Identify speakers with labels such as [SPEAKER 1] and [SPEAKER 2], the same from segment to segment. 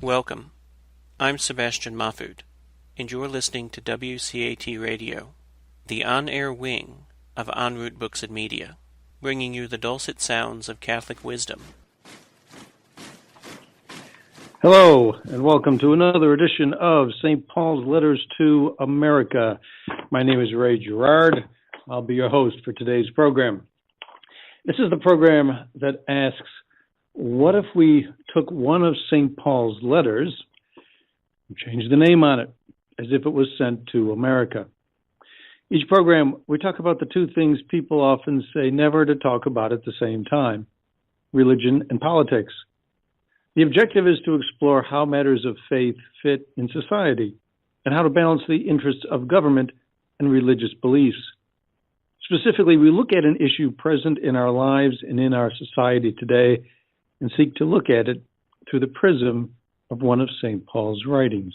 [SPEAKER 1] Welcome. I'm Sebastian Mahfood, and you're listening to WCAT Radio, the on-air wing of En Route Books and Media, bringing you the dulcet sounds of Catholic wisdom.
[SPEAKER 2] Hello, and welcome to another edition of St. Paul's Letters to America. My name is Gerard. I'll be your host for today's program. This is the program that asks, what if we took one of St. Paul's letters and changed the name on it as if it was sent to America? Each program, we talk about the two things people often say never to talk about at the same time: religion and politics. The objective is to explore how matters of faith fit in society and how to balance the interests of government and religious beliefs. Specifically, we look at an issue present in our lives and in our society today and seek to look at it through the prism of one of St. Paul's writings.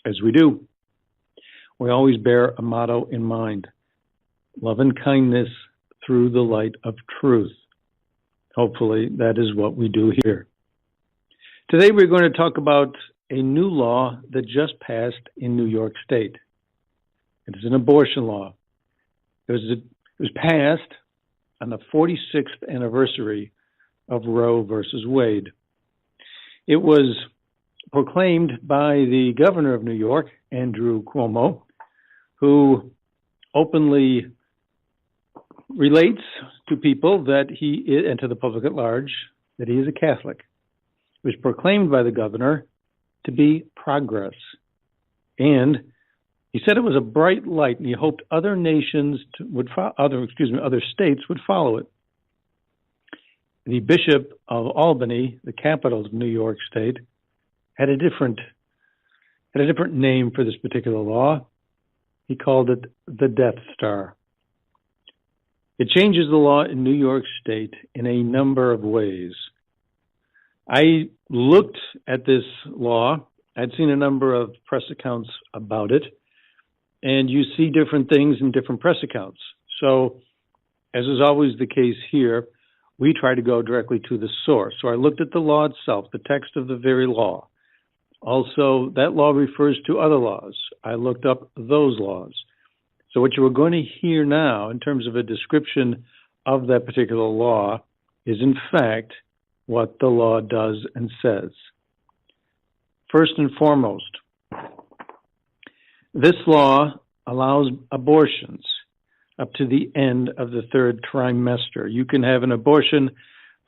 [SPEAKER 2] As we do, we always bear a motto in mind: love and kindness through the light of truth. Hopefully, that is what we do here. Today, we're going to talk about a new law that just passed in New York State. It is an abortion law. It was passed on the 46th anniversary of Roe versus Wade. It was proclaimed by the governor of New York, Andrew Cuomo, who openly relates to people that he is, and to the public at large, that he is a Catholic. It was proclaimed by the governor to be progress. And he said it was a bright light, and he hoped other other states would follow it. The Bishop of Albany, the capital of New York State, had a different name for this particular law. He called it the Death Star. It changes the law in New York State in a number of ways. I looked at this law. I'd seen a number of press accounts about it, and you see different things in different press accounts. So, as is always the case here, we try to go directly to the source. So I looked at the law itself, the text of the very law. Also, that law refers to other laws. I looked up those laws. So what you are going to hear now in terms of a description of that particular law is, in fact, what the law does and says. First and foremost, this law allows abortions up to the end of the third trimester. You can have an abortion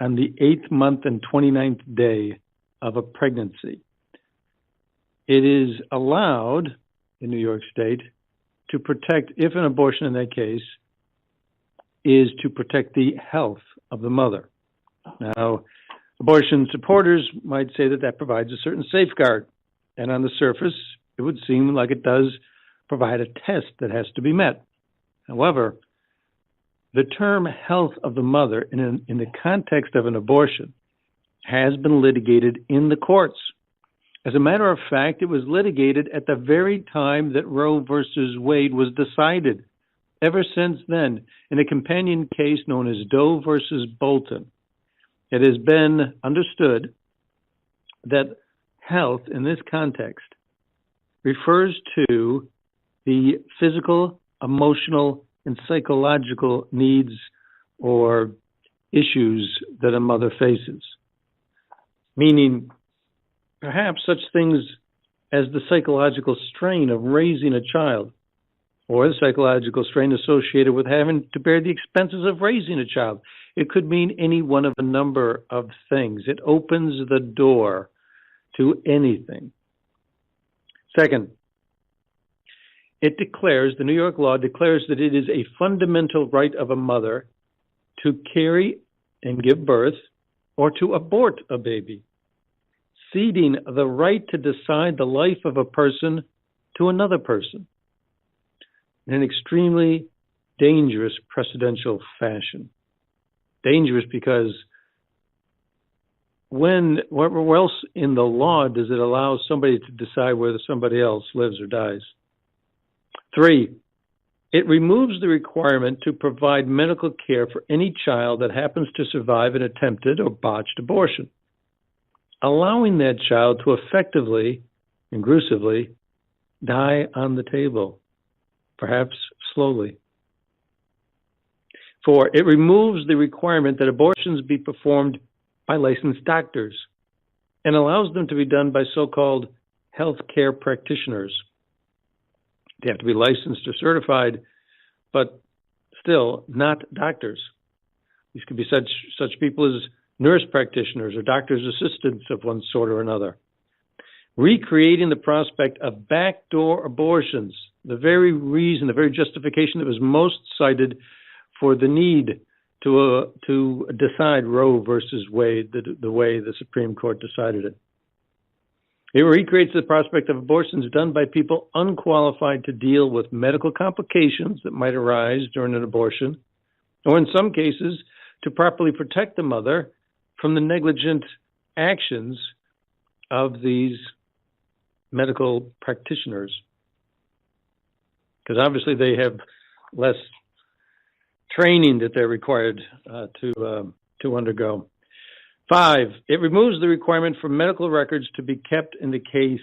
[SPEAKER 2] on the 8th month and 29th day of a pregnancy. It is allowed in New York State to protect, if an abortion in that case, is to protect the health of the mother. Now, abortion supporters might say that that provides a certain safeguard, and on the surface, it would seem like it does provide a test that has to be met. However, the term health of the mother in the context of an abortion has been litigated in the courts. As a matter of fact, it was litigated at the very time that Roe versus Wade was decided. Ever since then, in a companion case known as Doe versus Bolton, it has been understood that health in this context refers to the physical, emotional, and psychological needs or issues that a mother faces. Meaning, perhaps such things as the psychological strain of raising a child, or the psychological strain associated with having to bear the expenses of raising a child. It could mean any one of a number of things. It opens the door to anything. Second, the New York law declares that it is a fundamental right of a mother to carry and give birth or to abort a baby, ceding the right to decide the life of a person to another person in an extremely dangerous precedential fashion. Dangerous because where else in the law does it allow somebody to decide whether somebody else lives or dies? 3, it removes the requirement to provide medical care for any child that happens to survive an attempted or botched abortion. allowing that child to effectively and gruesomely die on the table, perhaps slowly. 4, it removes the requirement that abortions be performed by licensed doctors and allows them to be done by so-called healthcare practitioners. They have to be licensed or certified, but still not doctors. These could be such people as nurse practitioners or doctor's assistants of one sort or another. Recreating the prospect of backdoor abortions, the very reason, the very justification that was most cited for the need to decide Roe versus Wade the way the Supreme Court decided it. It recreates the prospect of abortions done by people unqualified to deal with medical complications that might arise during an abortion, or in some cases, to properly protect the mother from the negligent actions of these medical practitioners. Because obviously they have less training that they're required to undergo. 5, it removes the requirement for medical records to be kept in the case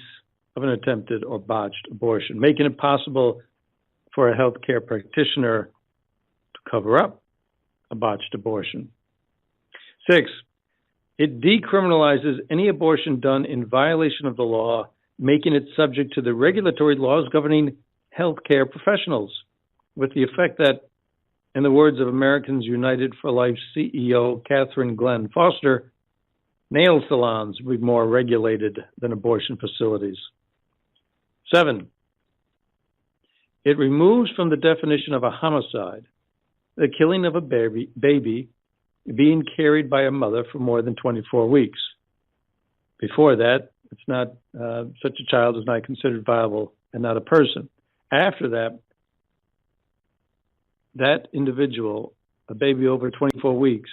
[SPEAKER 2] of an attempted or botched abortion, making it possible for a healthcare practitioner to cover up a botched abortion. 6, it decriminalizes any abortion done in violation of the law, making it subject to the regulatory laws governing healthcare professionals, with the effect that, in the words of Americans United for Life CEO Catherine Glenn Foster, nail salons will be more regulated than abortion facilities. 7, it removes from the definition of a homicide the killing of a baby being carried by a mother for more than 24 weeks. Before that, it's not such a child is not considered viable and not a person. After that, that individual, a baby over 24 weeks,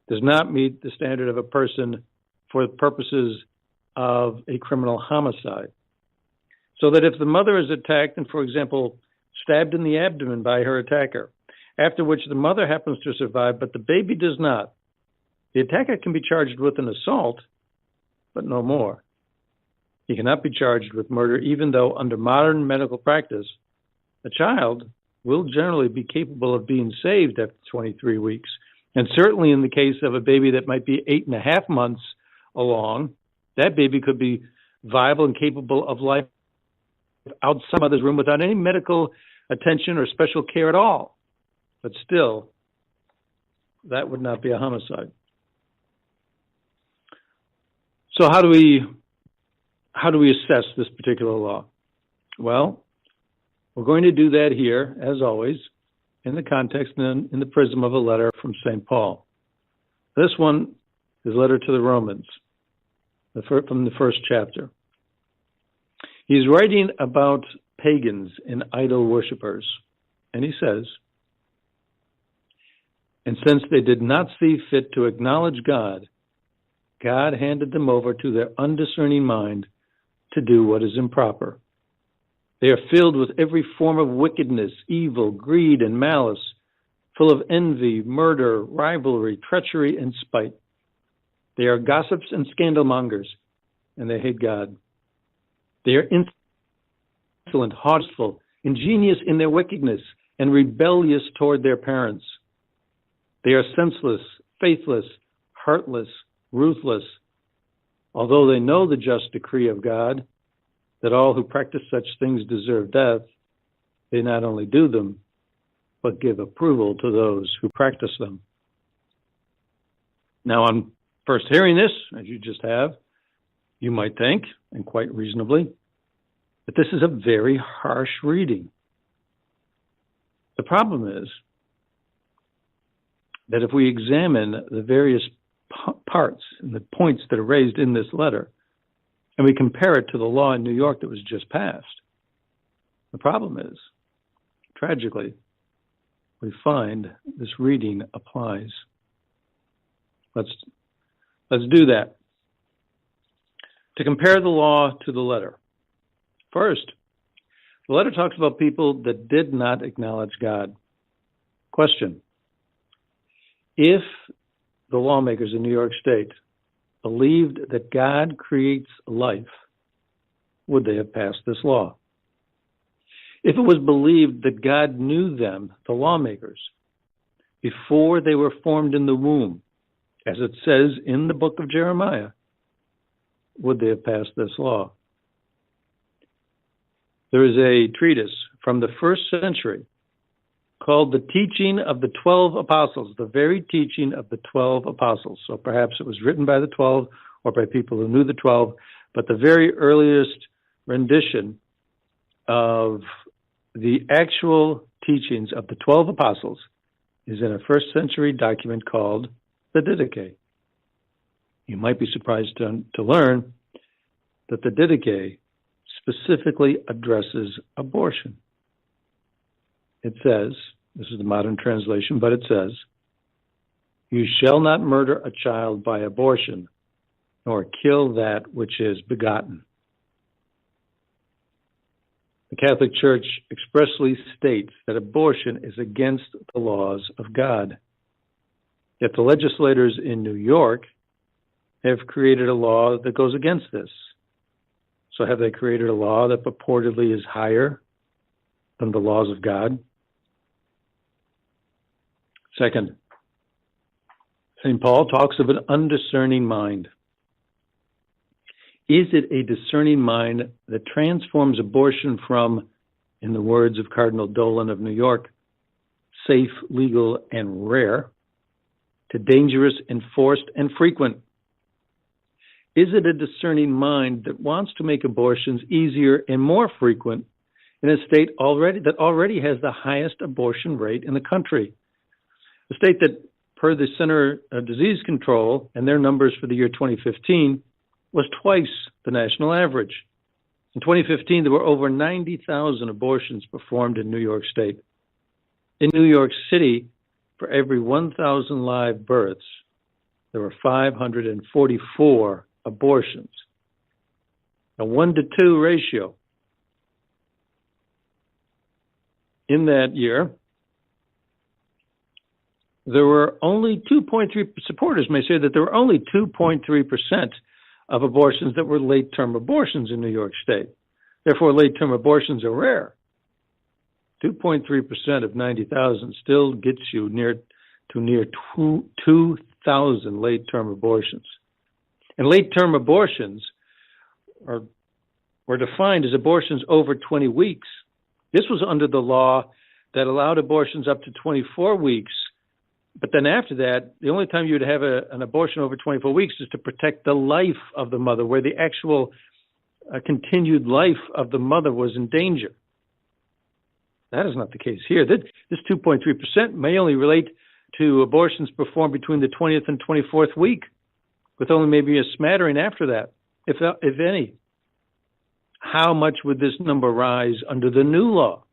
[SPEAKER 2] does not meet the standard of a person for the purposes of a criminal homicide. So that if the mother is attacked and, for example, stabbed in the abdomen by her attacker, after which the mother happens to survive, but the baby does not, the attacker can be charged with an assault, but no more. He cannot be charged with murder, even though under modern medical practice, a child will generally be capable of being saved after 23 weeks. And certainly in the case of a baby that might be 8.5 months along, that baby could be viable and capable of life outside mother's room without any medical attention or special care at all. But still, that would not be a homicide. So how do we assess this particular law? Well, we're going to do that here, as always, in the context and in the prism of a letter from St. Paul. This one is a letter to the Romans, from the first chapter. He's writing about pagans and idol worshippers, and he says, "And since they did not see fit to acknowledge God, God handed them over to their undiscerning mind to do what is improper. They are filled with every form of wickedness, evil, greed, and malice, full of envy, murder, rivalry, treachery, and spite. They are gossips and scandalmongers, and they hate God. They are insolent, hostile, ingenious in their wickedness, and rebellious toward their parents. They are senseless, faithless, heartless, ruthless. Although they know the just decree of God, that all who practice such things deserve death, they not only do them, but give approval to those who practice them." Now, on first hearing this, as you just have, you might think, and quite reasonably, that this is a very harsh reading. The problem is that if we examine the various parts and the points that are raised in this letter, and we compare it to the law in New York that was just passed, the problem is, tragically, we find this reading applies. Let's do that. To compare the law to the letter. First, the letter talks about people that did not acknowledge God. Question: if the lawmakers in New York State believed that God creates life, would they have passed this law? If it was believed that God knew them, the lawmakers, before they were formed in the womb, as it says in the book of Jeremiah, would they have passed this law? There is a treatise from the first century called The Teaching of the 12 Apostles, the very teaching of the 12 apostles. So perhaps it was written by the 12 or by people who knew the 12, but the very earliest rendition of the actual teachings of the 12 apostles is in a first century document called the Didache. You might be surprised to learn that the Didache specifically addresses abortion. It says, this is the modern translation, but it says, "You shall not murder a child by abortion, nor kill that which is begotten." The Catholic Church expressly states that abortion is against the laws of God. Yet the legislators in New York have created a law that goes against this. So have they created a law that purportedly is higher than the laws of God? Second, St. Paul talks of an undiscerning mind. Is it a discerning mind that transforms abortion from, in the words of Cardinal Dolan of New York, safe, legal, and rare, to dangerous, enforced, and frequent? Is it a discerning mind that wants to make abortions easier and more frequent in a state that already has the highest abortion rate in the country? A state that, per the Center of Disease Control and their numbers for the year 2015, was twice the national average. In 2015, there were over 90,000 abortions performed in New York State. In New York City, for every 1,000 live births, there were 544 abortions, a 1-to-2 ratio. In that year, there were only 2.3, supporters may say that there were only 2.3% of abortions that were late-term abortions in New York State. Therefore, late-term abortions are rare. 2.3% of 90,000 still gets you near 2,000 late-term abortions. And late-term abortions were defined as abortions over 20 weeks. This was under the law that allowed abortions up to 24 weeks. But then after that, the only time you would have an abortion over 24 weeks is to protect the life of the mother, where the actual continued life of the mother was in danger. That is not the case here. This 2.3% may only relate to abortions performed between the 20th and 24th week, with only maybe a smattering after that, if any. How much would this number rise under the new law?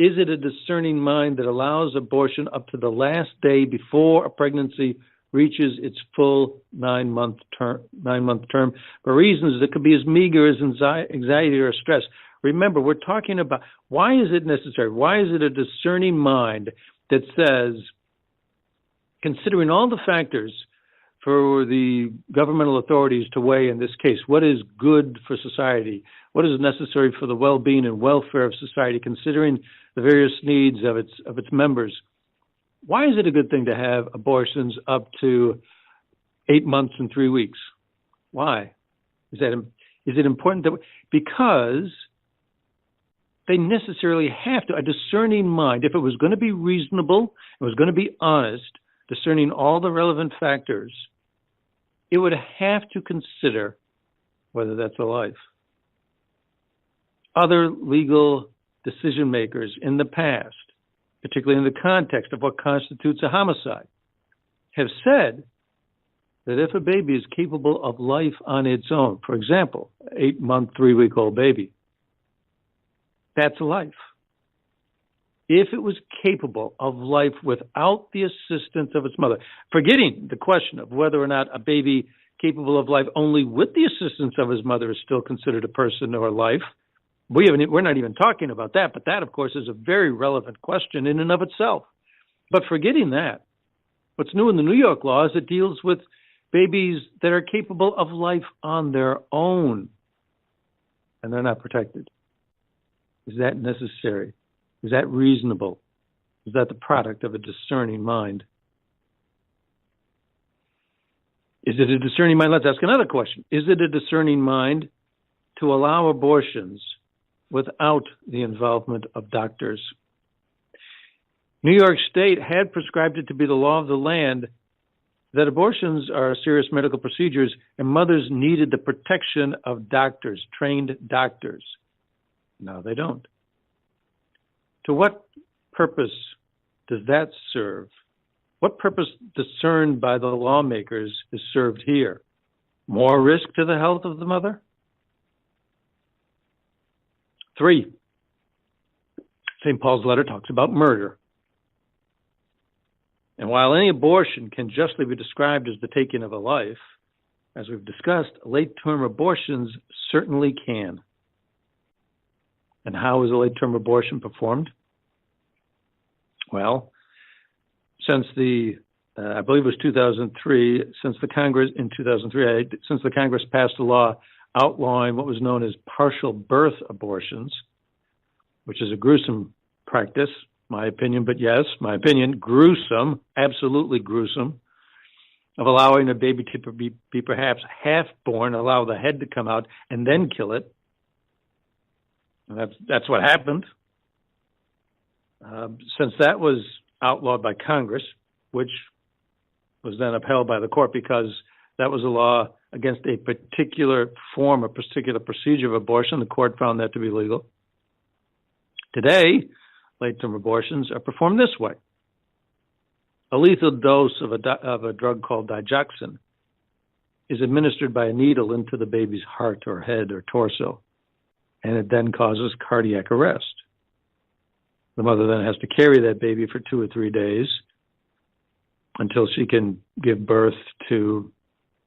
[SPEAKER 2] Is it a discerning mind that allows abortion up to the last day before a pregnancy reaches its full 9-month term for reasons that could be as meager as anxiety or stress? Remember, we're talking about, why is it necessary? Why is it a discerning mind that says, considering all the factors for the governmental authorities to weigh in this case, what is good for society? What is necessary for the well-being and welfare of society, considering the various needs of its members? Why is it a good thing to have abortions up to 8 months and 3 weeks? Why? Is it important that because they necessarily have to, a discerning mind, if it was going to be reasonable, it was going to be honest, discerning all the relevant factors, it would have to consider whether that's a life. Other legal decision makers in the past, particularly in the context of what constitutes a homicide, have said that if a baby is capable of life on its own, for example, 8-month, 3-week-old baby, that's life. If it was capable of life without the assistance of its mother, forgetting the question of whether or not a baby capable of life only with the assistance of his mother is still considered a person or life, we're not even talking about that, but that, of course, is a very relevant question in and of itself. But forgetting that, What's new in the New York law is it deals with babies that are capable of life on their own, and they're not protected. Is that necessary? Is that reasonable? Is that the product of a discerning mind? Is it a discerning mind? Let's ask another question. Is it a discerning mind to allow abortions without the involvement of doctors? New York State had prescribed it to be the law of the land that abortions are serious medical procedures and mothers needed the protection of doctors, trained doctors. Now they don't. To what purpose does that serve? What purpose discerned by the lawmakers is served here? More risk to the health of the mother? 3, St. Paul's letter talks about murder. And while any abortion can justly be described as the taking of a life, as we've discussed, late-term abortions certainly can. And how is a late-term abortion performed? Well, since I believe it was 2003, since the Congress passed a law outlawing what was known as partial birth abortions, which is a gruesome practice, my opinion, but yes, my opinion, gruesome, absolutely gruesome, of allowing a baby to be perhaps half born, allow the head to come out, and then kill it. And that's what happened. Since that was outlawed by Congress, which was then upheld by the court because that was a law against a particular form, a particular procedure of abortion, the court found that to be legal. Today, late-term abortions are performed this way. A lethal dose of a drug called digoxin is administered by a needle into the baby's heart or head or torso, and it then causes cardiac arrest. The mother then has to carry that baby for 2 or 3 days until she can give birth to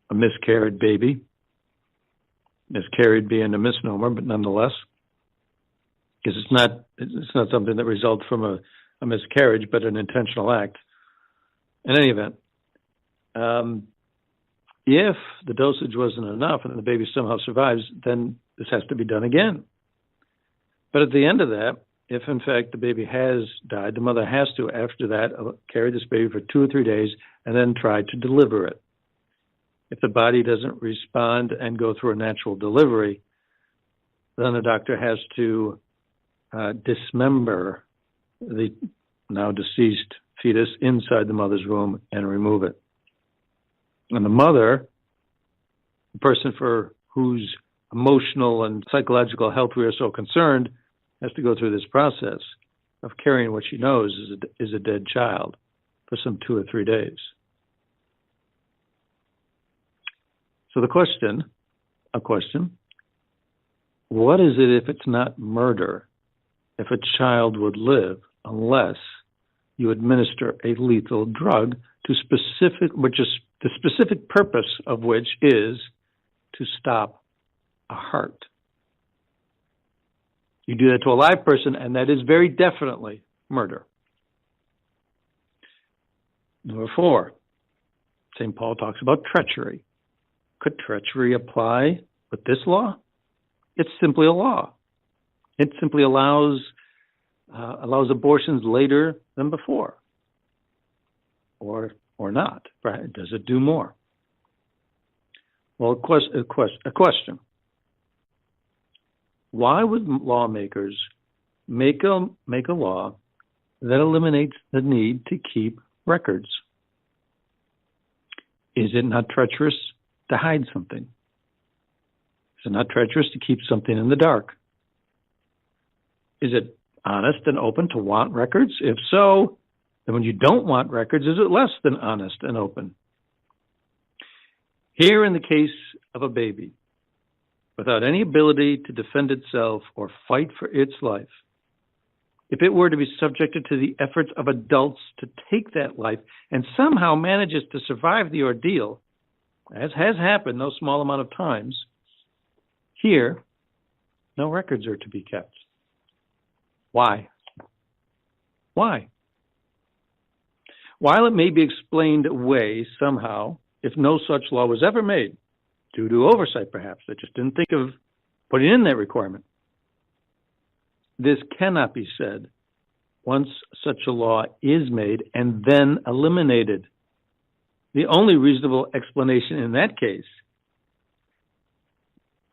[SPEAKER 2] a miscarried baby. Miscarried being a misnomer, but nonetheless, because it's not something that results from a miscarriage, but an intentional act. In any event, if the dosage wasn't enough and the baby somehow survives, then this has to be done again. But at the end of that, if in fact the baby has died, the mother has to, after that, carry this baby for 2 or 3 days and then try to deliver it. If the body doesn't respond and go through a natural delivery, then the doctor has to dismember the now deceased fetus inside the mother's womb and remove it. And the mother, the person for whose emotional and psychological health we are so concerned, has to go through this process of carrying what she knows is a dead child for some 2 or 3 days. So a question, what is it if it's not murder, if a child would live unless you administer a lethal drug the specific purpose of which is to stop a heart? You do that to a live person, and that is very definitely murder. Number 4, St. Paul talks about treachery. Could treachery apply with this law? It's simply a law. It simply allows abortions later than before, or not. Right? Does it do more? Well, a question. Why would lawmakers make a law that eliminates the need to keep records? Is it not treacherous to hide something? Is it not treacherous to keep something in the dark? Is it honest and open to want records? If so, then when you don't want records, is it less than honest and open? Here in the case of a baby, without any ability to defend itself or fight for its life, if it were to be subjected to the efforts of adults to take that life and somehow manages to survive the ordeal, as has happened no small amount of times, here, no records are to be kept. Why? Why? While it may be explained away somehow, if no such law was ever made, due to oversight perhaps, they just didn't think of putting in that requirement, this cannot be said once such a law is made and then eliminated. The only reasonable explanation in that case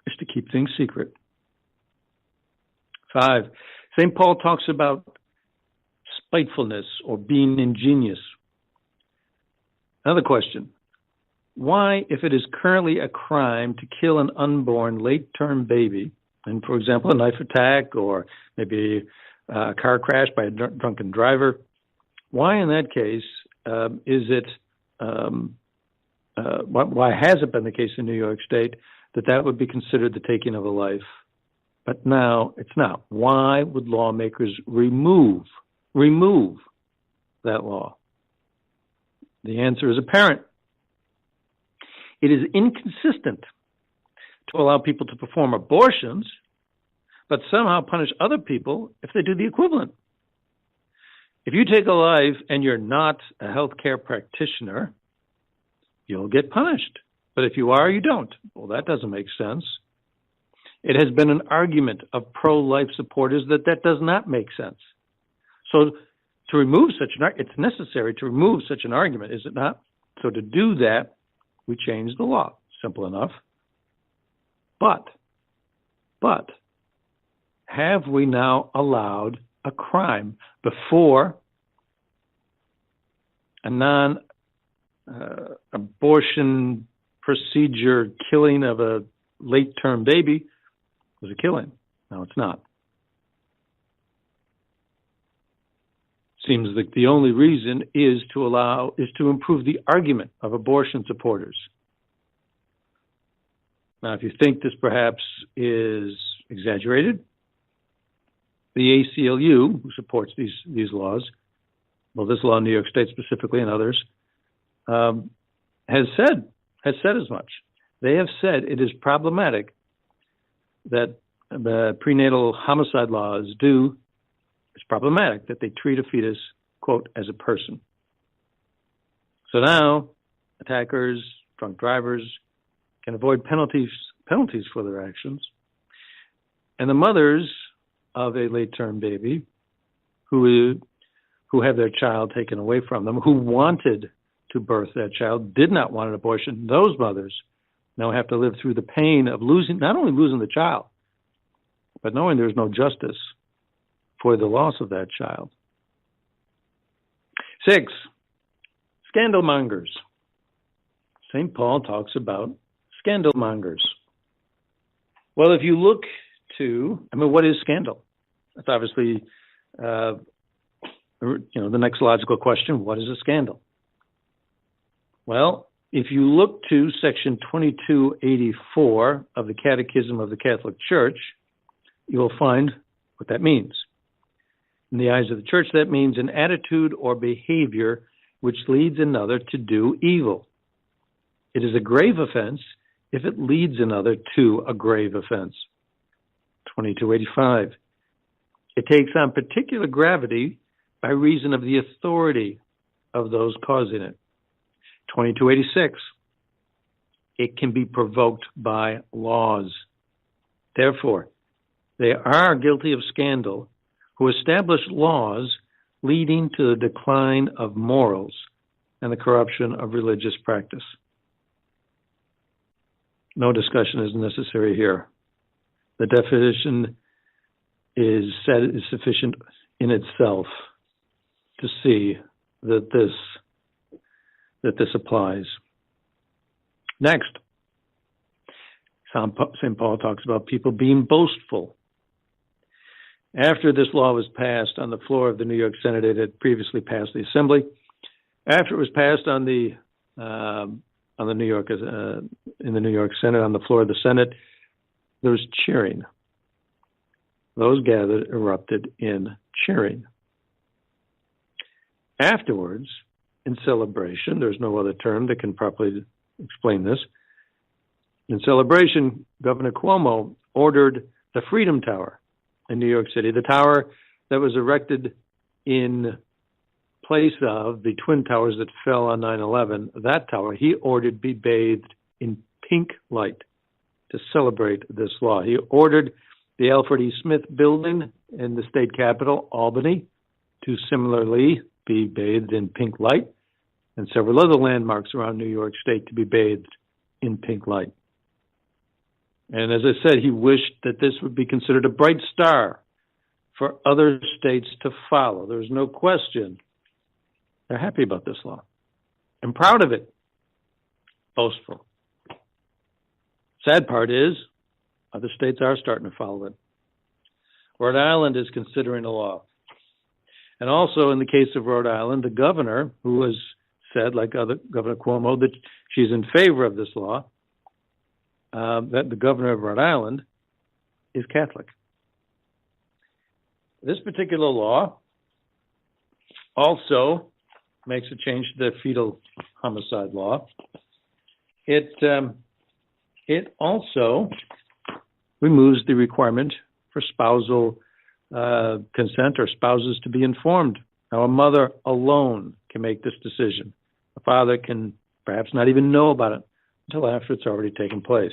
[SPEAKER 2] is to keep things secret. 5, St. Paul talks about spitefulness or being ingenious. Another question. Why, if it is currently a crime to kill an unborn late-term baby, and for example, a knife attack or maybe a car crash by a drunken driver, why in that case why has it been the case in New York State that would be considered the taking of a life? But now it's not. Why would lawmakers remove that law? The answer is apparent. It is inconsistent to allow people to perform abortions, but somehow punish other people if they do the equivalent. If you take a life and you're not a healthcare practitioner, you'll get punished. But if you are, you don't. Well, that doesn't make sense. It has been an argument of pro-life supporters that does not make sense. So to remove such it's necessary to remove such an argument, is it not? So to do that, we change the law. Simple enough. But have we now allowed a crime before a non-abortion procedure killing of a late-term baby was a killing? No, it's not. Seems like the only reason is to improve the argument of abortion supporters. Now, if you think this perhaps is exaggerated, the ACLU, who supports these laws, well, this law in New York State specifically and others, has said as much. They have said it is problematic that the prenatal homicide laws it's problematic that they treat a fetus, quote, as a person. So now attackers, drunk drivers can avoid penalties for their actions. And the mothers of a late-term baby who have their child taken away from them, who wanted to birth that child, did not want an abortion, those mothers now have to live through the pain of not only losing the child, but knowing there's no justice for the loss of that child. 6, scandal mongers. St. Paul talks about scandal mongers. Well, if you look what is scandal? That's obviously, the next logical question, what is a scandal? Well, if you look to section 2284 of the Catechism of the Catholic Church, you will find what that means. In the eyes of the Church, that means an attitude or behavior which leads another to do evil. It is a grave offense if it leads another to a grave offense. 2285. It takes on particular gravity by reason of the authority of those causing it. 2286. It can be provoked by laws. Therefore, they are guilty of scandal who establish laws leading to the decline of morals and the corruption of religious practice. No discussion is necessary here. The definition is sufficient in itself to see that this applies. Next, St. Paul talks about people being boastful. After this law was passed on the floor of the New York Senate, it had previously passed the Assembly. After it was passed in the New York Senate, on the floor of the Senate, there was cheering. Those gathered erupted in cheering. Afterwards, in celebration, there's no other term that can properly explain this. In celebration, Governor Cuomo ordered the Freedom Tower in New York City, the tower that was erected in place of the Twin Towers that fell on 9/11, that tower, he ordered be bathed in pink light to celebrate this law. He ordered the Alfred E. Smith building in the state capital, Albany, to similarly be bathed in pink light, and several other landmarks around New York State to be bathed in pink light. And as I said, he wished that this would be considered a bright star for other states to follow. There's no question they're happy about this law and proud of it. Boastful. Sad part is other states are starting to follow it. Rhode Island is considering a law. And also in the case of Rhode Island, the governor, who has said, like Governor Cuomo, that she's in favor of this law, that the governor of Rhode Island is Catholic. This particular law also makes a change to the fetal homicide law. It also removes the requirement for spousal consent or spouses to be informed. Now, a mother alone can make this decision. A father can perhaps not even know about it until after it's already taken place.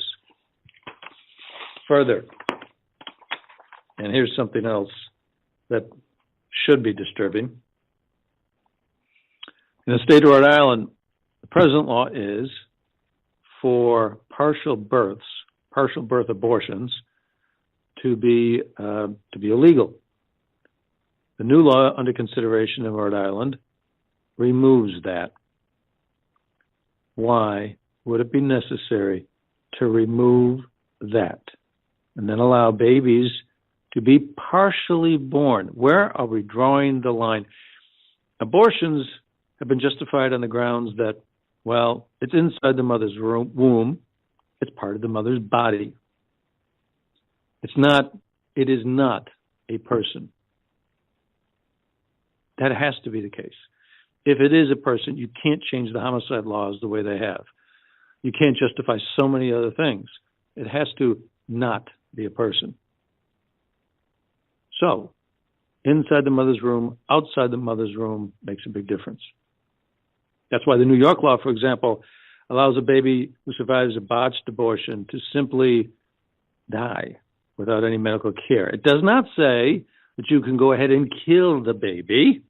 [SPEAKER 2] Further, and here's something else that should be disturbing. In the state of Rhode Island, the present law is for partial birth abortions to be illegal. The new law under consideration in Rhode Island removes that. Why would it be necessary to remove that and then allow babies to be partially born? Where are we drawing the line? Abortions have been justified on the grounds that, well, it's inside the mother's womb. It's part of the mother's body. It is not a person. That has to be the case. If it is a person, you can't change the homicide laws the way they have. You can't justify so many other things. It has to not be a person. So, inside the mother's room, outside the mother's room makes a big difference. That's why the New York law, for example, allows a baby who survives a botched abortion to simply die without any medical care. It does not say that you can go ahead and kill the baby.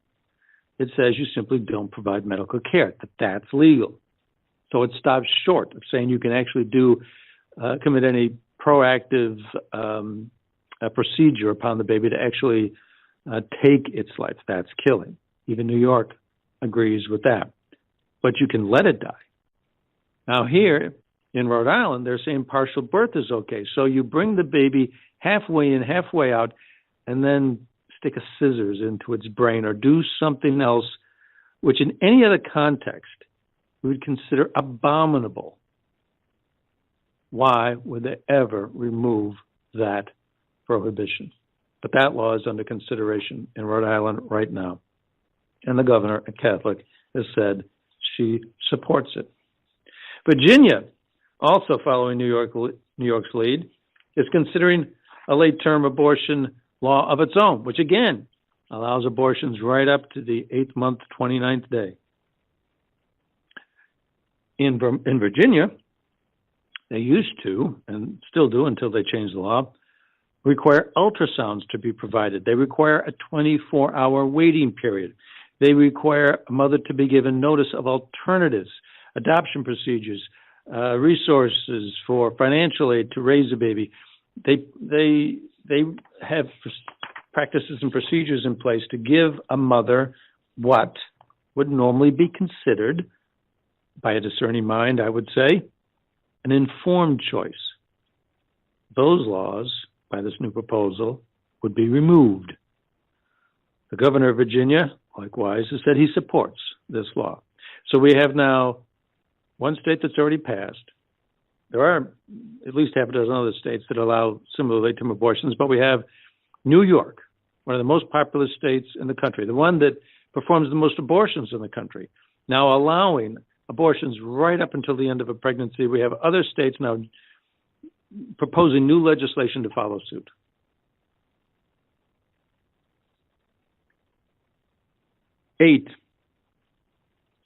[SPEAKER 2] It says you simply don't provide medical care, that that's legal. So it stops short of saying you can actually commit any proactive procedure upon the baby to actually take its life. That's killing. Even New York agrees with that. But you can let it die. Now here in Rhode Island, they're saying partial birth is okay. So you bring the baby halfway in, halfway out, and then stick a scissors into its brain or do something else, which in any other context we would consider abominable. Why would they ever remove that prohibition? But that law is under consideration in Rhode Island right now. And the governor, a Catholic, has said she supports it. Virginia, also following New York's lead, is considering a late-term abortion law of its own, which again allows abortions right up to the 8th month, 29th day. In Virginia, they used to, and still do until they change the law, require ultrasounds to be provided. They require a 24-hour waiting period. They require a mother to be given notice of alternatives, adoption procedures, resources for financial aid to raise a baby. They have practices and procedures in place to give a mother what would normally be considered, by a discerning mind, I would say, an informed choice. Those laws, by this new proposal, would be removed. The governor of Virginia, likewise, has said he supports this law. So we have now one state that's already passed. There are at least half a dozen other states that allow similar late-term abortions, but we have New York, one of the most populous states in the country, the one that performs the most abortions in the country, now allowing abortions right up until the end of a pregnancy. We have other states now proposing new legislation to follow suit. Eight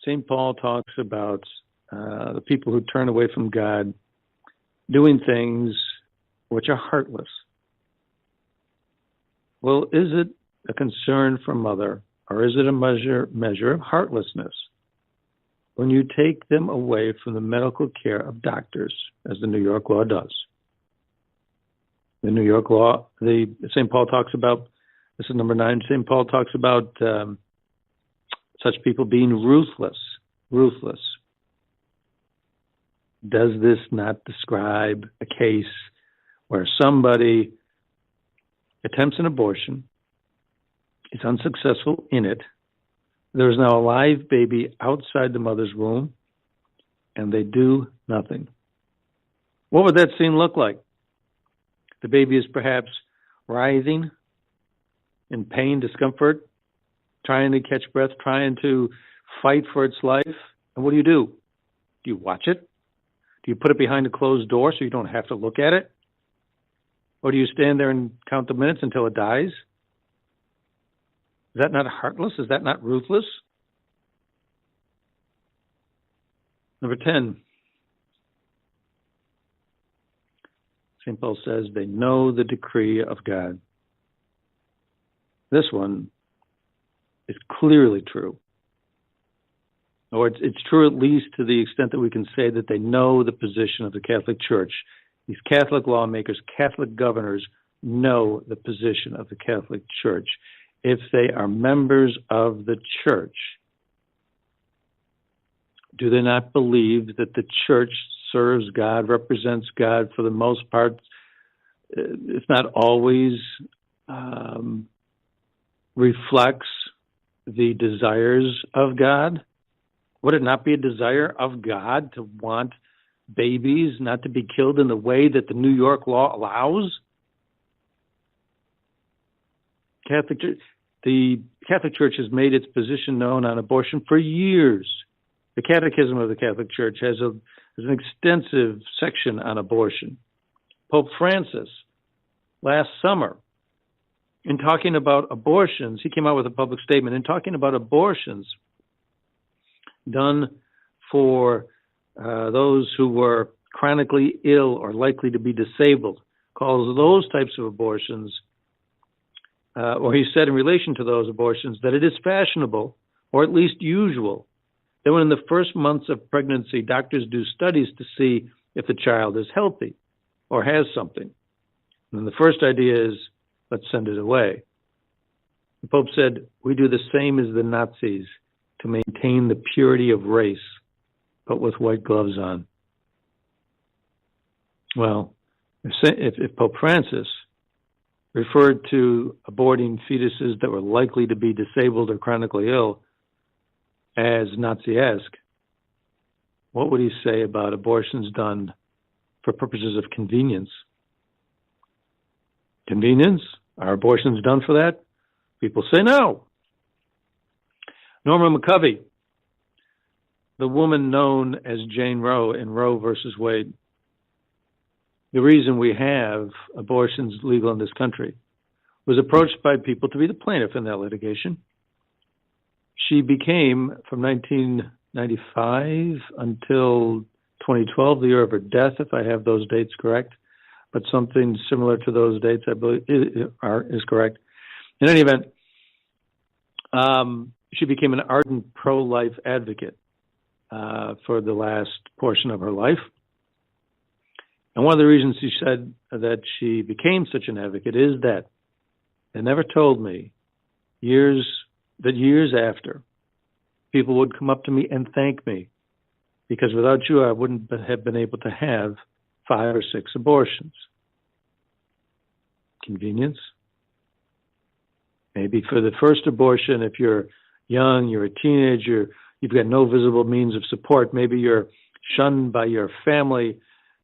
[SPEAKER 2] St. Paul talks about the people who turn away from God doing things which are heartless. Well, is it a concern for mother, or is it a measure of heartlessness when you take them away from the medical care of doctors, as the New York law does? The New York law, St. Paul talks about, this is number 9, St. Paul talks about such people being ruthless. Ruthless. Does this not describe a case where somebody attempts an abortion, is unsuccessful in it, there is now a live baby outside the mother's womb, and they do nothing? What would that scene look like? The baby is perhaps writhing in pain, discomfort, trying to catch breath, trying to fight for its life. And what do? Do you watch it? Do you put it behind a closed door so you don't have to look at it? Or do you stand there and count the minutes until it dies? Is that not heartless? Is that not ruthless? Number 10. St. Paul says they know the decree of God. This one is clearly true. Or it's true at least to the extent that we can say that they know the position of the Catholic Church. These Catholic lawmakers, Catholic governors know the position of the Catholic Church. If they are members of the Church, do they not believe that the Church serves God, represents God for the most part, if not always, reflects the desires of God? Would it not be a desire of God to want babies not to be killed in the way that the New York law allows? The Catholic Church has made its position known on abortion for years. The Catechism of the Catholic Church has an extensive section on abortion. Pope Francis, last summer, in talking about abortions, he came out with a public statement in talking about abortions done for those who were chronically ill or likely to be disabled, calls those types of abortions, or he said in relation to those abortions, that it is fashionable, or at least usual, that when in the first months of pregnancy, doctors do studies to see if the child is healthy or has something. And the first idea is, let's send it away. The Pope said, we do the same as the Nazis to maintain the purity of race, but with white gloves on. Well, if Pope Francis referred to aborting fetuses that were likely to be disabled or chronically ill as Nazi-esque, what would he say about abortions done for purposes of convenience? Convenience? Are abortions done for that? People say no. Norma McCovey, the woman known as Jane Roe in Roe versus Wade, the reason we have abortions legal in this country, was approached by people to be the plaintiff in that litigation. She became, from 1995 until 2012, the year of her death, if I have those dates correct, but something similar to those dates, I believe, is correct. In any event, she became an ardent pro-life advocate for the last portion of her life. And one of the reasons she said that she became such an advocate is that they never told me years after, people would come up to me and thank me because without you, I wouldn't have been able to have 5 or 6 abortions. Convenience? Maybe for the first abortion, if you're young, you're a teenager, you've got no visible means of support, maybe you're shunned by your family,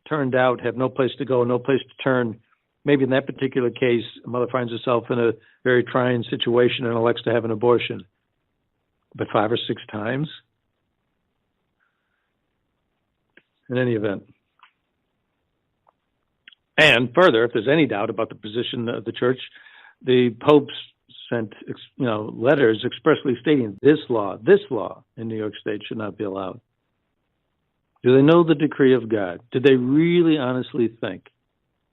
[SPEAKER 2] turned out, have no place to go, no place to turn. Maybe in that particular case, a mother finds herself in a very trying situation and elects to have an abortion. But 5 or 6 times? In any event. And further, if there's any doubt about the position of the Church, the Pope's sent, letters expressly stating this law in New York State should not be allowed. Do they know the decree of God? Do they really honestly think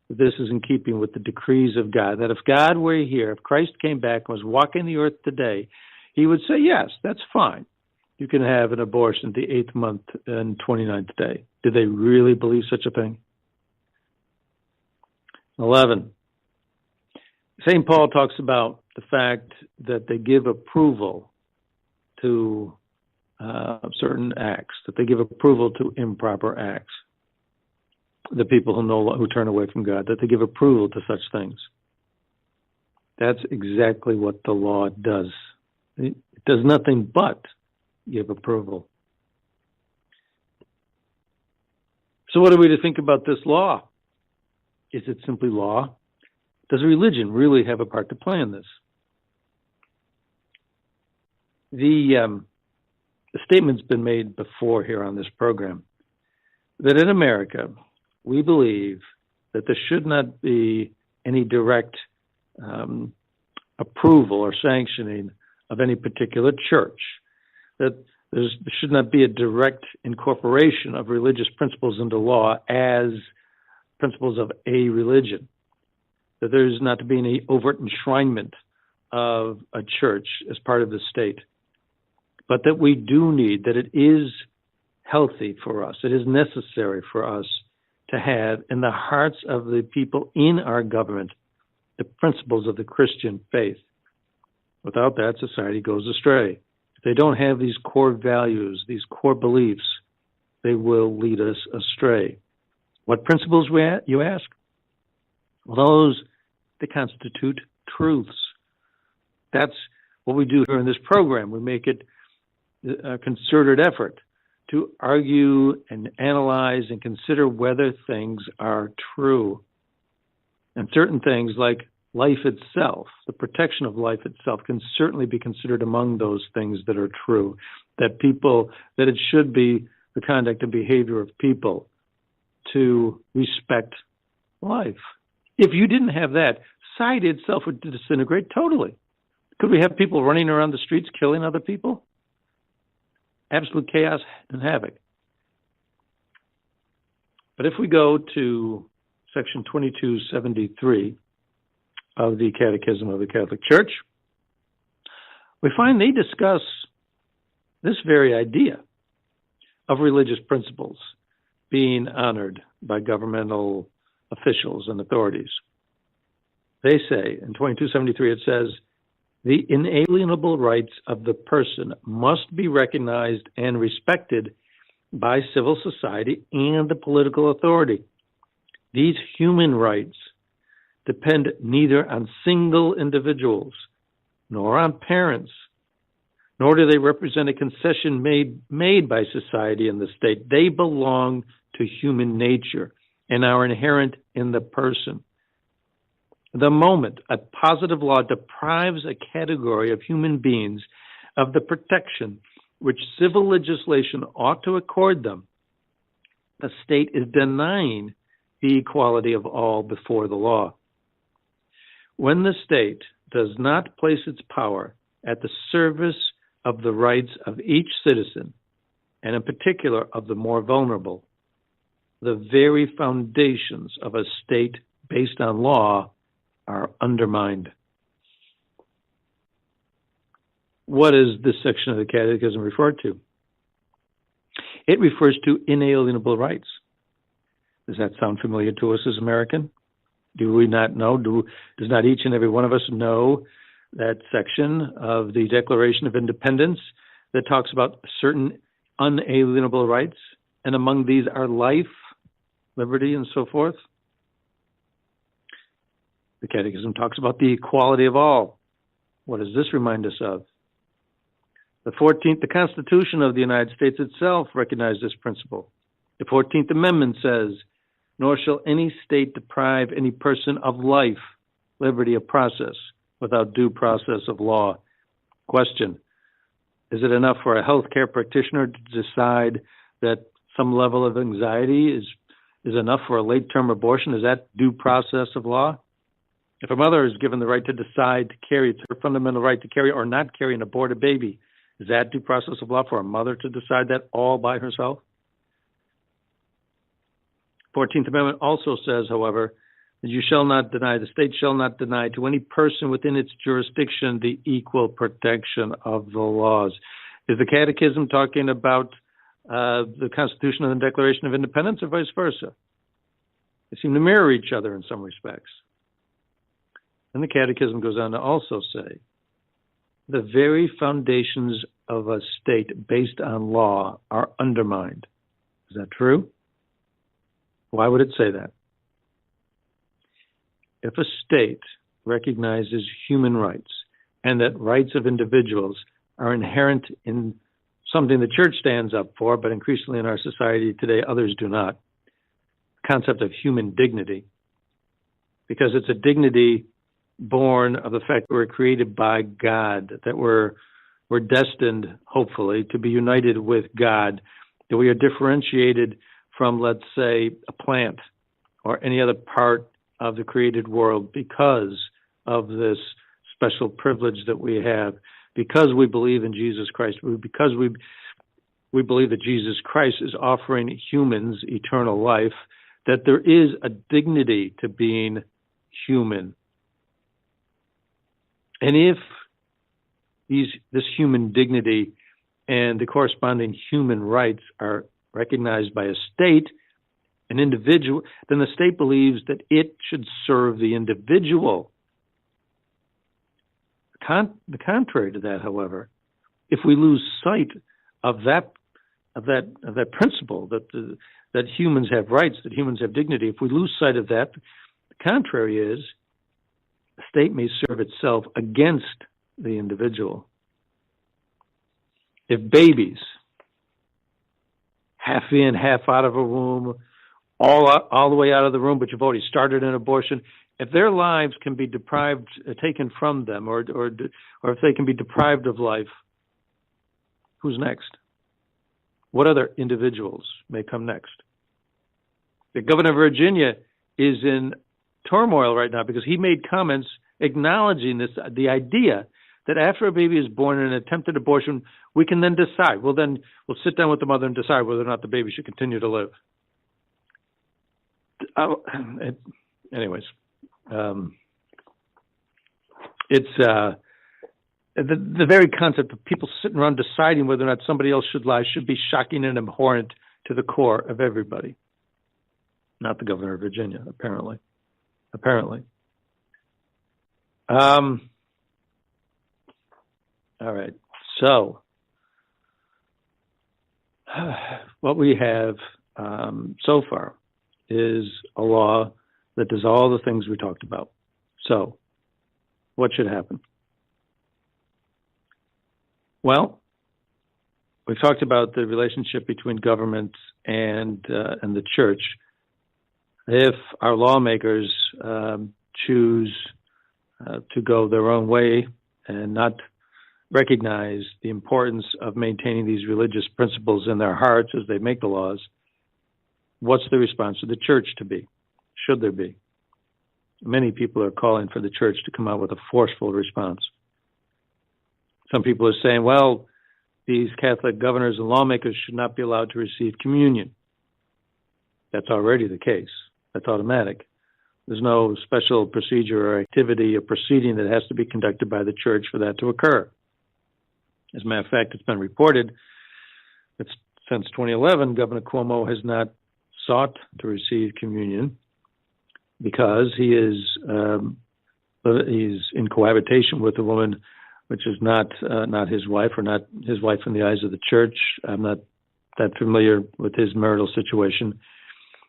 [SPEAKER 2] that this is in keeping with the decrees of God? That if God were here, if Christ came back and was walking the earth today, he would say, yes, that's fine. You can have an abortion at the 8th month and 29th day. Do they really believe such a thing? 11. St. Paul talks about the fact that they give approval to certain acts, that they give approval to improper acts. The people who turn away from God, that they give approval to such things. That's exactly what the law does. It does nothing but give approval. So what are we to think about this law? Is it simply law? Does religion really have a part to play in this? The statement's been made before here on this program that in America, we believe that there should not be any direct approval or sanctioning of any particular church, that there should not be a direct incorporation of religious principles into law as principles of a religion, that there is not to be any overt enshrinement of a church as part of the state, but that we do need, that it is healthy for us, it is necessary for us to have in the hearts of the people in our government the principles of the Christian faith. Without that, society goes astray. If they don't have these core values, these core beliefs, they will lead us astray. What principles, you ask? Well, those that constitute truths. That's what we do here in this program. We make it a concerted effort to argue and analyze and consider whether things are true. And certain things like life itself, the protection of life itself, can certainly be considered among those things that are true, that it should be the conduct and behavior of people to respect life. If you didn't have that, society itself would disintegrate totally. Could we have people running around the streets killing other people? Absolute chaos and havoc. But if we go to section 2273 of the Catechism of the Catholic Church, we find they discuss this very idea of religious principles being honored by governmental officials and authorities. They say, in 2273, it says, the inalienable rights of the person must be recognized and respected by civil society and the political authority. These human rights depend neither on single individuals nor on parents, nor do they represent a concession made by society and the state. They belong to human nature and are inherent in the person. The moment a positive law deprives a category of human beings of the protection which civil legislation ought to accord them, the state is denying the equality of all before the law. When the state does not place its power at the service of the rights of each citizen, and in particular of the more vulnerable, the very foundations of a state based on law are undermined. What is this section of the Catechism referred to? It refers to inalienable rights. Does that sound familiar to us as American? Do we not know? Does not each and every one of us know that section of the Declaration of Independence that talks about certain unalienable rights? And among these are life, liberty, and so forth. The Catechism talks about the equality of all. What does this remind us of? The Constitution of the United States itself recognized this principle. The 14th Amendment says, nor shall any state deprive any person of life, liberty, or process without due process of law. Question, is it enough for a healthcare practitioner to decide that some level of anxiety is enough for a late-term abortion? Is that due process of law? If a mother is given the right to decide to carry, it's her fundamental right to carry or not carry an aborted baby. Is that due process of law for a mother to decide that all by herself? 14th Amendment also says, however, that the state shall not deny to any person within its jurisdiction the equal protection of the laws. Is the Catechism talking about the Constitution and the Declaration of Independence, or vice versa? They seem to mirror each other in some respects. And the Catechism goes on to also say, the very foundations of a state based on law are undermined. Is that true? Why would it say that? If a state recognizes human rights and that rights of individuals are inherent in something the church stands up for, but increasingly in our society today others do not, the concept of human dignity, because it's a dignity born of the fact that we're created by God, that we're destined, hopefully, to be united with God, that we are differentiated from, let's say, a plant or any other part of the created world because of this special privilege that we have, because we believe in Jesus Christ, because we believe that Jesus Christ is offering humans eternal life, that there is a dignity to being human. And if this human dignity and the corresponding human rights are recognized by a state, an individual, then the state believes that it should serve the individual. The contrary to that, however, if we lose sight of that principle, that humans have rights, that humans have dignity, if we lose sight of that, the contrary is the state may serve itself against the individual. If babies, half in, half out of a womb, all the way out of the room, but you've already started an abortion, if their lives can be deprived, taken from them, or if they can be deprived of life, who's next? What other individuals may come next? The governor of Virginia is in turmoil right now because he made comments acknowledging the idea that after a baby is born in an attempted abortion, we can then decide. Well, then we'll sit down with the mother and decide whether or not the baby should continue to live. Anyways, it's the very concept of people sitting around deciding whether or not somebody else should lie should be shocking and abhorrent to the core of everybody. Not the governor of Virginia, apparently. All right. So, what we have so far is a law that does all the things we talked about. So, what should happen? Well, we talked about the relationship between government and the church. If our lawmakers choose to go their own way and not recognize the importance of maintaining these religious principles in their hearts as they make the laws, what's the response of the church to be? Should there be? Many people are calling for the church to come out with a forceful response. Some people are saying, well, these Catholic governors and lawmakers should not be allowed to receive communion. That's already the case. That's automatic. There's no special procedure or activity or proceeding that has to be conducted by the church for that to occur. As a matter of fact, it's been reported that since 2011, Governor Cuomo has not sought to receive communion because he's in cohabitation with a woman which is not his wife, or not his wife in the eyes of the church. I'm not that familiar with his marital situation,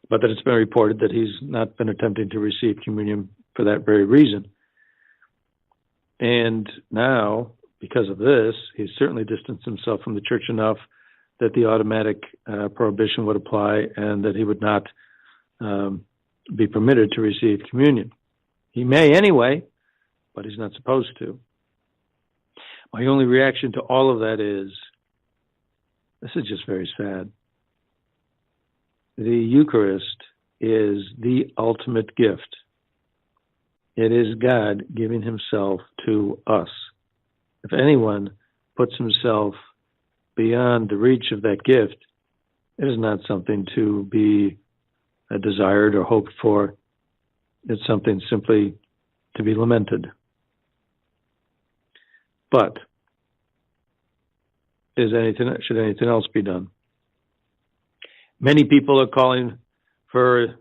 [SPEAKER 2] but that it's been reported that he's not been attempting to receive communion for that very reason. And now, because of this, he's certainly distanced himself from the church enough that the automatic prohibition would apply and that he would not be permitted to receive communion. He may anyway, but he's not supposed to. My only reaction to all of that is, this is just very sad. The Eucharist is the ultimate gift. It is God giving himself to us. If anyone puts himself beyond the reach of that gift, it is not something to be desired or hoped for. It's something simply to be lamented. But should anything else be done? Many people are calling for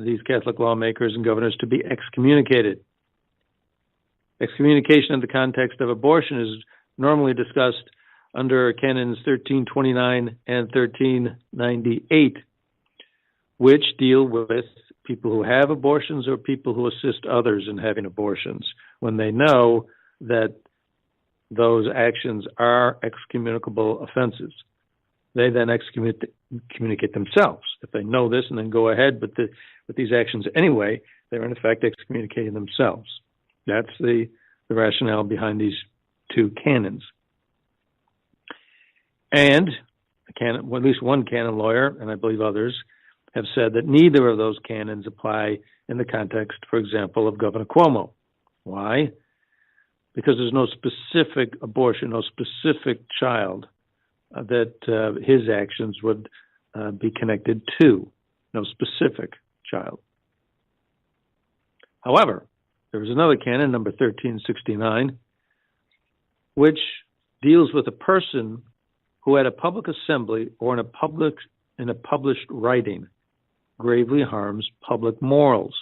[SPEAKER 2] these Catholic lawmakers and governors to be excommunicated. Excommunication in the context of abortion is normally discussed under Canons 1329 and 1398, which deal with people who have abortions or people who assist others in having abortions when they know that those actions are excommunicable offenses. They then excommunicate themselves. If they know this and then go ahead with these actions anyway, they're in effect excommunicating themselves. That's the rationale behind these two canons. And at least one canon lawyer, and I believe others, have said that neither of those canons apply in the context, for example, of Governor Cuomo. Why? Because there's no specific abortion, no specific child that his actions would be connected to, no specific child. However, there is another canon, number 1369, which deals with a person who at a public assembly or in a published writing gravely harms public morals.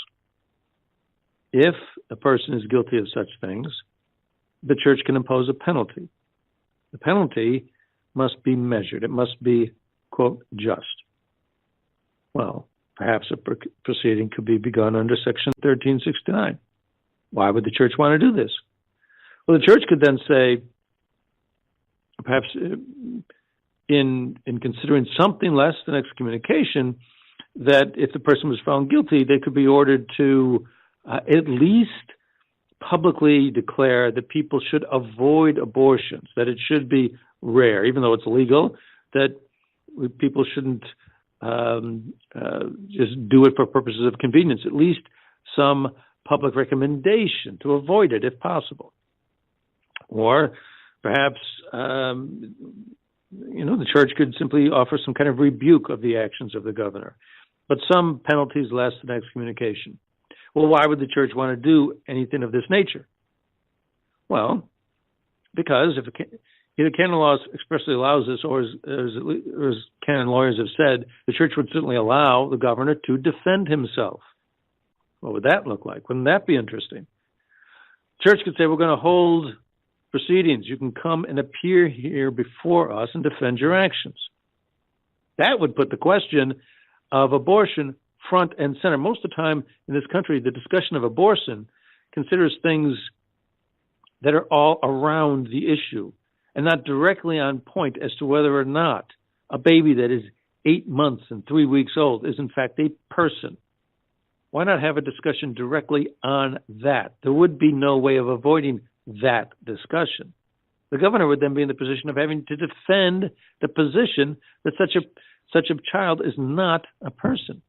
[SPEAKER 2] If a person is guilty of such things, the church can impose a penalty. The penalty must be measured. It must be, quote, just. Well, perhaps a proceeding could be begun under Section 1369. Why would the church want to do this? Well, the church could then say, perhaps in considering something less than excommunication, that if the person was found guilty, they could be ordered to at least publicly declare that people should avoid abortions, that it should be rare, even though it's legal, that people shouldn't just do it for purposes of convenience, at least some public recommendation to avoid it if possible. Or perhaps, the church could simply offer some kind of rebuke of the actions of the governor, but some penalties less than excommunication. Well, why would the church want to do anything of this nature? Well, because if either canon law expressly allows this, or as canon lawyers have said, the church would certainly allow the governor to defend himself. What would that look like? Wouldn't that be interesting? Church could say, we're going to hold proceedings. You can come and appear here before us and defend your actions. That would put the question of abortion front and center. Most of the time in this country, the discussion of abortion considers things that are all around the issue and not directly on point as to whether or not a baby that is 8 months and 3 weeks old is in fact a person. Why not have a discussion directly on that? There would be no way of avoiding that discussion. The governor would then be in the position of having to defend the position that such a child is not a person.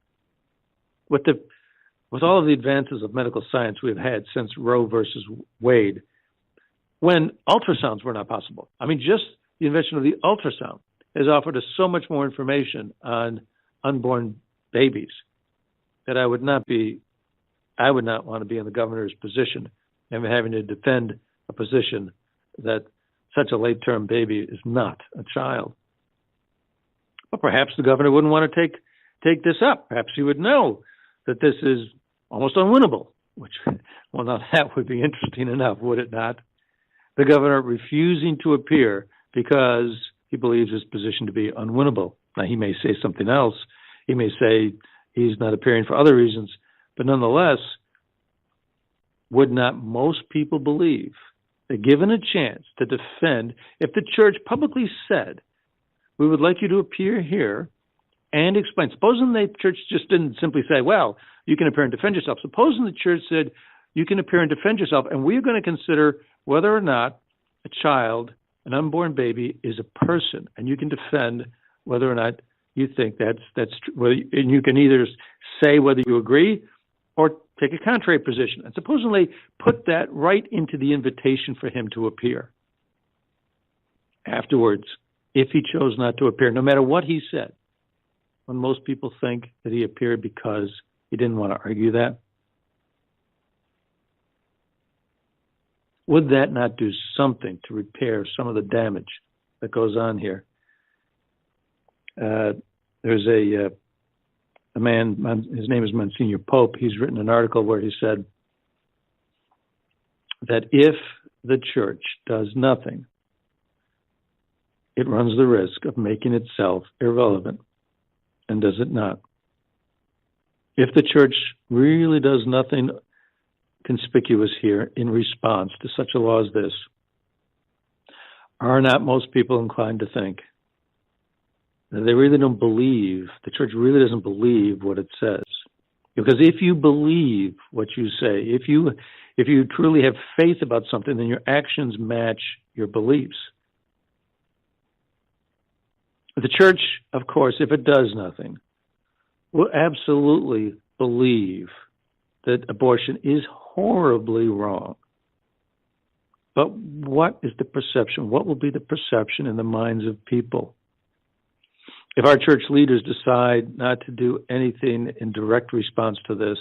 [SPEAKER 2] With all of the advances of medical science we've had since Roe versus Wade, when ultrasounds were not possible, just the invention of the ultrasound has offered us so much more information on unborn babies that I would not want to be in the governor's position and having to defend a position that such a late-term baby is not a child. But perhaps the governor wouldn't want to take this up. Perhaps he would know that this is almost unwinnable, now that would be interesting enough, would it not? The governor refusing to appear because he believes his position to be unwinnable. Now, he may say something else. He may say he's not appearing for other reasons, but nonetheless, would not most people believe that given a chance to defend, if the church publicly said, we would like you to appear here and explain. Supposing the church just didn't simply say, well, you can appear and defend yourself. Supposing the church said, you can appear and defend yourself, and we're going to consider whether or not a child, an unborn baby, is a person, and you can defend whether or not you think that's true. And you can either say whether you agree or take a contrary position and supposedly put that right into the invitation for him to appear. Afterwards, if he chose not to appear, no matter what he said, when most people think that he appeared because he didn't want to argue that, would that not do something to repair some of the damage that goes on here? There's a man, his name is Monsignor Pope. He's written an article where he said that if the church does nothing, it runs the risk of making itself irrelevant. And does it not? If the church really does nothing conspicuous here in response to such a law as this, are not most people inclined to think that they really don't believe, the church really doesn't believe what it says? Because if you believe what you say, if you truly have faith about something, then your actions match your beliefs. The church, of course, if it does nothing, will absolutely believe that abortion is horribly wrong. But what is the perception? What will be the perception in the minds of people? If our church leaders decide not to do anything in direct response to this,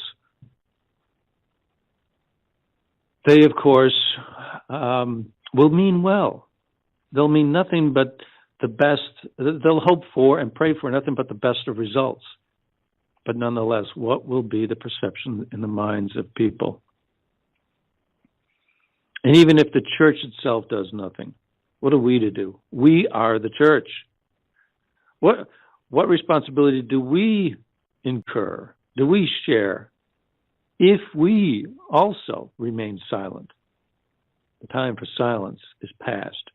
[SPEAKER 2] they, of course, will mean well. They'll mean nothing but the best. They'll hope for and pray for nothing but the best of results. But nonetheless, what will be the perception in the minds of people? And even if the church itself does nothing, what are we to do? We are the church. What responsibility do we incur? Do we share if we also remain silent? The time for silence is past.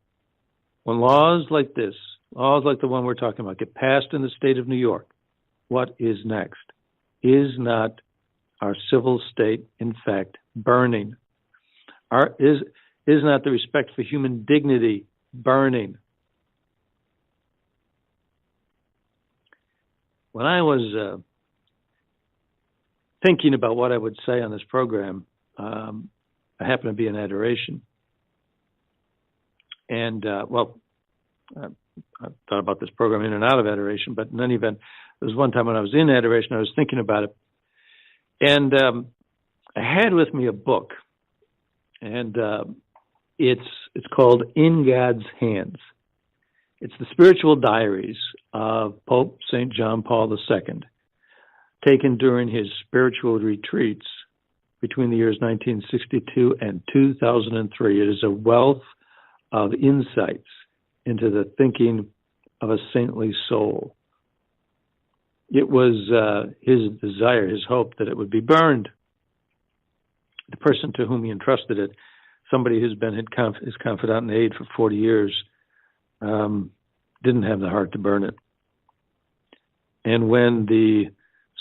[SPEAKER 2] When laws like this, laws like the one we're talking about, get passed in the state of New York, what is next? Is not our civil state, in fact, burning? Is not the respect for human dignity burning? When I was thinking about what I would say on this program, I happened to be in adoration. And, I thought about this program in and out of adoration, but in any event, there was one time when I was in adoration, I was thinking about it. And I had with me a book, and it's called In God's Hands. It's the spiritual diaries of Pope St. John Paul II, taken during his spiritual retreats between the years 1962 and 2003. It is a wealth of insights into the thinking of a saintly soul. It was his desire, his hope, that it would be burned. The person to whom he entrusted it, somebody who's been his confidant and aide for 40 years, didn't have the heart to burn it. And when the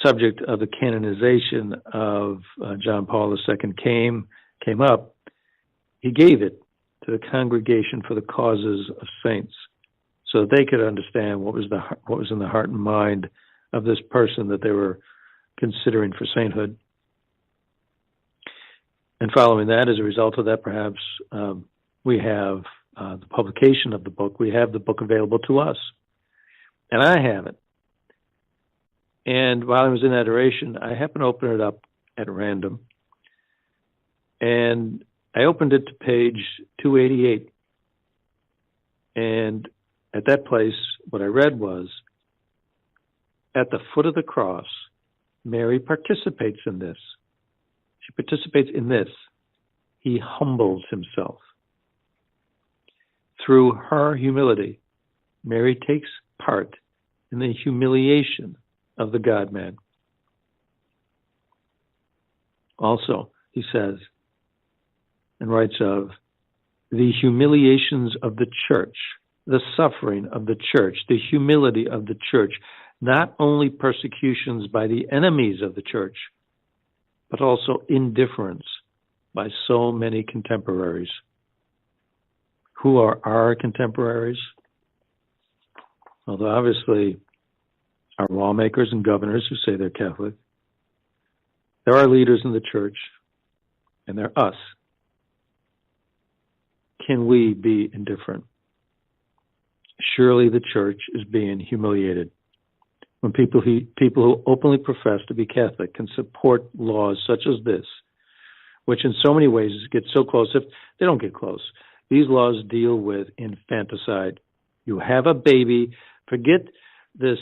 [SPEAKER 2] subject of the canonization of John Paul II came up, he gave it to the Congregation for the Causes of Saints, so that they could understand what was in the heart and mind of this person that they were considering for sainthood. And following that, as a result of that, perhaps we have the publication of the book. We have the book available to us, and I have it. And while I was in adoration, I happened to open it up at random, and I opened it to page 288. And at that place, what I read was, at the foot of the cross, Mary participates in this. She participates in this. He humbles himself. Through her humility, Mary takes part in the humiliation of the God-man. Also, he says, and writes of, the humiliations of the church, the suffering of the church, the humility of the church, not only persecutions by the enemies of the church, but also indifference by so many contemporaries. Who are our contemporaries? Although obviously our lawmakers and governors who say they're Catholic, There are leaders in the church, and they're us. Can we be indifferent? Surely the church is being humiliated. When people who openly profess to be Catholic can support laws such as this, which in so many ways get so close, if they don't get close. These laws deal with infanticide. You have a baby, forget this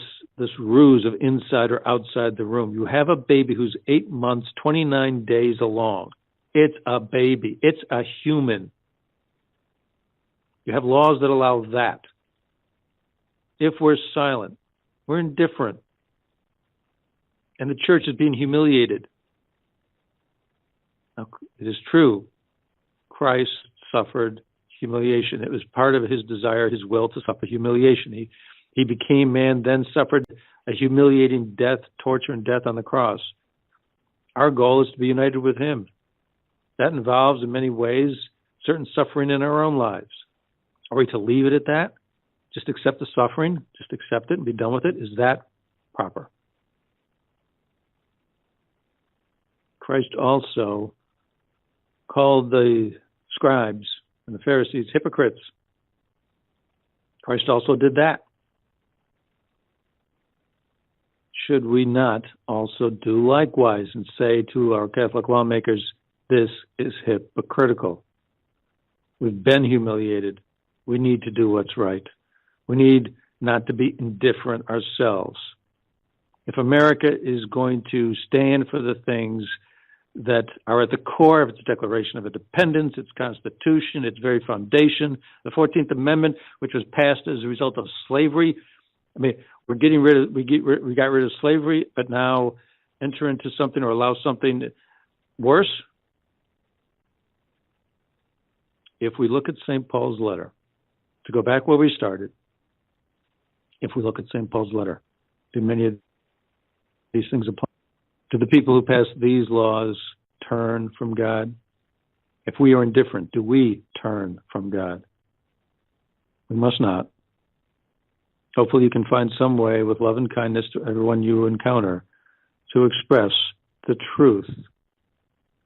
[SPEAKER 2] ruse of inside or outside the room. You have a baby who's 8 months, 29 days along. It's a baby. It's a human. You have laws that allow that. If we're silent, we're indifferent. And the church is being humiliated. Now, it is true, Christ suffered humiliation. It was part of his desire, his will to suffer humiliation. He became man, then suffered a humiliating death, torture and death on the cross. Our goal is to be united with him. That involves, in many ways, certain suffering in our own lives. Are we to leave it at that? Just accept the suffering? Just accept it and be done with it? Is that proper? Christ also called the scribes and the Pharisees hypocrites. Christ also did that. Should we not also do likewise and say to our Catholic lawmakers, this is hypocritical? We've been humiliated. We need to do what's right. We need not to be indifferent ourselves. If America is going to stand for the things that are at the core of its Declaration of Independence, its Constitution, its very foundation, the 14th Amendment, which was passed as a result of slavery. I mean, we got rid of slavery, but now enter into something or allow something worse. If we look at St. Paul's letter, to go back where we started, if we look at St. Paul's letter, do many of these things apply? Do the people who pass these laws turn from God? If we are indifferent, do we turn from God? We must not. Hopefully you can find some way with love and kindness to everyone you encounter to express the truth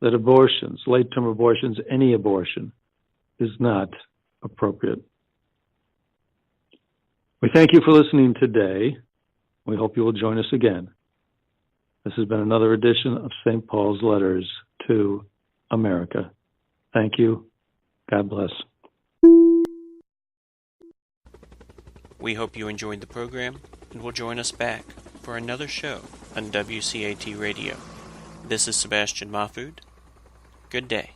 [SPEAKER 2] that abortions, late-term abortions, any abortion, is not appropriate. We thank you for listening today. We hope you will join us again. This has been another edition of St. Paul's Letters to America. Thank you. God bless.
[SPEAKER 1] We hope you enjoyed the program and will join us back for another show on WCAT Radio. This is Sebastian Mahfood. Good day.